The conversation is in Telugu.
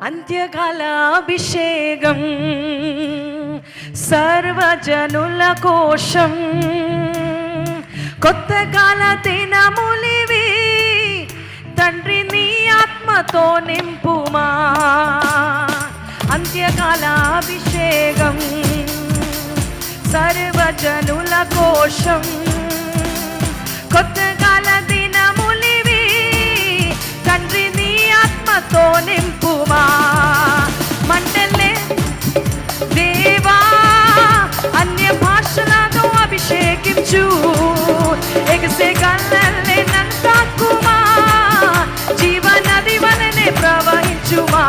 అంత్యకాల అభిషేకం సర్వజనుల కోశం, కొత్త కాల దినములివి తండ్రి నీ ఆత్మతో నింపుమా. అంత్యకాల అభిషేకం సర్వజనుల కోశం, కొత్త కాల దినములివి తండ్రి నీ ఆత్మతో నింపుమా. మంటలే దేవా అన్య భాషలతో అభిషేకించు, ఎగసే గల్లలే నన్ను తాకుమా, జీవనది వలనే ప్రవహించుమా.